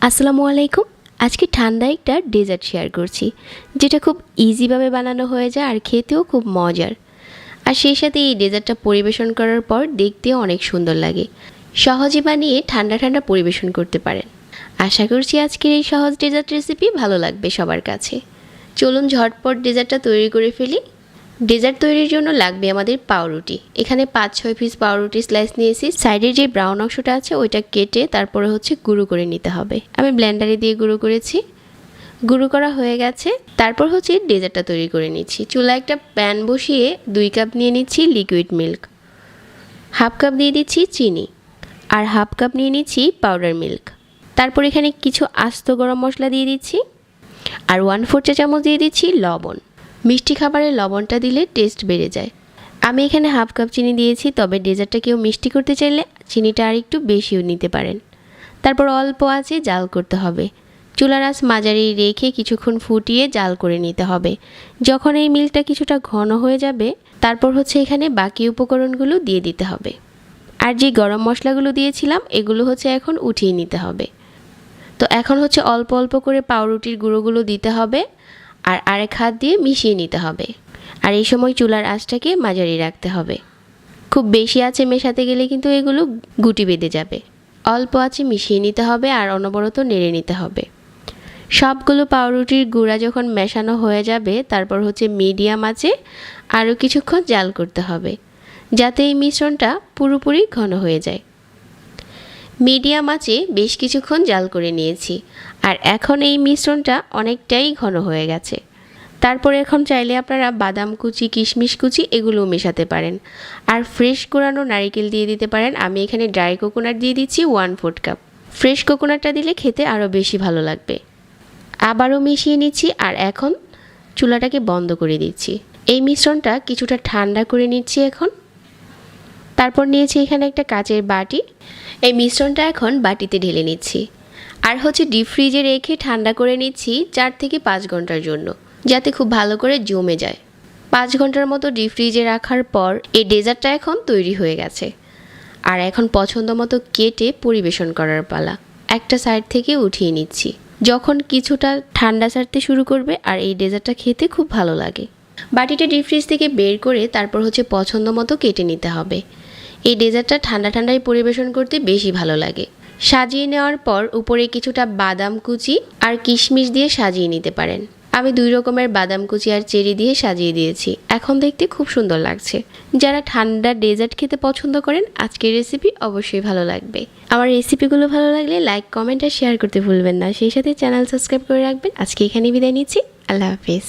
আসসালামু আলাইকুম। আজকে ঠান্ডা একটা ডেজার্ট শেয়ার করছি, যেটা খুব ইজিভাবে বানানো হয়ে যায় আর খেতেও খুব মজার। আর সেই সাথে এই ডেজার্টটা পরিবেশন করার পর দেখতেও অনেক সুন্দর লাগে। সহজে বানিয়ে ঠান্ডা ঠান্ডা পরিবেশন করতে পারেন। আশা করছি আজকের এই সহজ ডেজার্ট রেসিপি ভালো লাগবে সবার কাছে। চলুন ঝটপট ডেজার্টটা তৈরি করে ফেলি। ডেজার্ট তৈরির জন্য লাগবে আমাদের পাউরুটি। এখানে 5-6 পিস পাউরুটি স্লাইস নিয়েছি। সাইডের যে ব্রাউন অংশটা আছে ওইটা কেটে তারপরে গুঁড়ো করে নিতে হবে। আমি ব্লেন্ডারে দিয়ে গুঁড়ো করেছি। গুঁড়ো করা হয়ে গেছে। তারপর ডেজার্টটা তৈরি করে নিচ্ছি। চুলায় একটা প্যান বসিয়ে 2 কাপ নিয়ে নিচ্ছি লিকুইড মিল্ক, 1/2 কাপ দিয়ে দিচ্ছি চিনি, আর 1/2 কাপ নিয়ে নিচ্ছি পাউডার মিল্ক। তারপর এখানে কিছু আস্ত গরম মশলা দিয়ে দিচ্ছি, আর 1/4 চা চামচ দিয়ে দিচ্ছি লবণ। মিষ্টি খাবারে লবণটা দিলে টেস্ট বেড়ে যায়। আমি এখানে 1/2 কাপ চিনি দিয়েছি, তবে ডেজার্টটা কেউ মিষ্টি করতে চাইলে চিনিটা আর একটু বেশিও নিতে পারেন। তারপর অল্প আঁচে জাল করতে হবে। চুলার আঁচ মাঝারি রেখে কিছুক্ষণ ফুটিয়ে জাল করে নিতে হবে। যখন এই মিল্কটা কিছুটা ঘন হয়ে যাবে, তারপর এখানে বাকি উপকরণগুলো দিয়ে দিতে হবে। আর যে গরম মশলাগুলো দিয়েছিলাম এগুলো এখন উঠিয়ে নিতে হবে। তো এখন অল্প অল্প করে পাউরুটির গুঁড়োগুলো দিতে হবে, আর আরেক হাত দিয়ে মিশিয়ে নিতে হবে। আর এই সময় চুলার আঁচটাকে মাঝারি রাখতে হবে। খুব বেশি আঁচে মেশাতে গেলে কিন্তু এগুলো গুটি বেঁধে যাবে। অল্প আঁচে মিশিয়ে নিতে হবে আর অনবরত নেড়ে নিতে হবে। সবগুলো পাউরুটির গুঁড়া যখন মেশানো হয়ে যাবে, তারপর মিডিয়াম আঁচে আরও কিছুক্ষণ জাল করতে হবে, যাতে এই মিশ্রণটা পুরোপুরি ঘন হয়ে যায়। মিডিয়াম আঁচে বেশ কিছুক্ষণ জাল করে নিয়েছি, আর এখন এই মিশ্রণটা অনেকটাই ঘন হয়ে গেছে। তারপরে এখন চাইলে আপনারা বাদাম কুচি, কিশমিশ কুচি এগুলোও মেশাতে পারেন, আর ফ্রেশ কোরানো নারকেল দিয়ে দিতে পারেন। আমি এখানে ড্রাই কোকোনাট দিয়ে দিচ্ছি 1/4 কাপ। ফ্রেশ কোকোনাটটা দিলে খেতে আরও বেশি ভালো লাগবে। আবারও মিশিয়ে নিচ্ছি, আর এখন চুলাটাকে বন্ধ করে দিচ্ছি। এই মিশ্রণটা কিছুটা ঠান্ডা করে নিচ্ছি এখন। তারপর নিয়েছি এখানে একটা কাচের বাটি। এই মিশ্রণটা এখন বাটিতে ঢেলে নিচ্ছি, আর ডিপ ফ্রিজে রেখে ঠান্ডা করে নিচ্ছি 4 থেকে 5 ঘন্টার জন্য, যাতে খুব ভালো করে জমে যায়। 5 ঘন্টার মতো ডিপ ফ্রিজে রাখার পর এই ডেজার্টটা এখন তৈরি হয়ে গেছে। আর এখন পছন্দ মতো কেটে পরিবেশন করার পালা। একটা সাইড থেকে উঠিয়ে নিচ্ছি। যখন কিছুটা ঠান্ডা ছাড়তে শুরু করবে, আর এই ডেজার্টটা খেতে খুব ভালো লাগে। বাটিটা ডিপ ফ্রিজ থেকে বের করে তারপর পছন্দ মতো কেটে নিতে হবে। এই ডেজার্টটা ঠান্ডা ঠান্ডায় পরিবেশন করতে বেশি ভালো লাগে। সাজিয়ে নেওয়ার পর উপরে কিছুটা বাদাম কুচি আর কিশমিশ দিয়ে সাজিয়ে নিতে পারেন। আমি 2 রকমের বাদাম কুচি আর চেরি দিয়ে সাজিয়ে দিয়েছি। এখন দেখতে খুব সুন্দর লাগছে। যারা ঠান্ডা ডেজার্ট খেতে পছন্দ করেন, আজকের রেসিপি অবশ্যই ভালো লাগবে। আমার রেসিপিগুলো ভালো লাগলে লাইক, কমেন্ট আর শেয়ার করতে ভুলবেন না। সেই সাথে চ্যানেল সাবস্ক্রাইব করে রাখবেন। আজকে এখানেই বিদায় নিচ্ছি। আল্লাহ হাফেজ।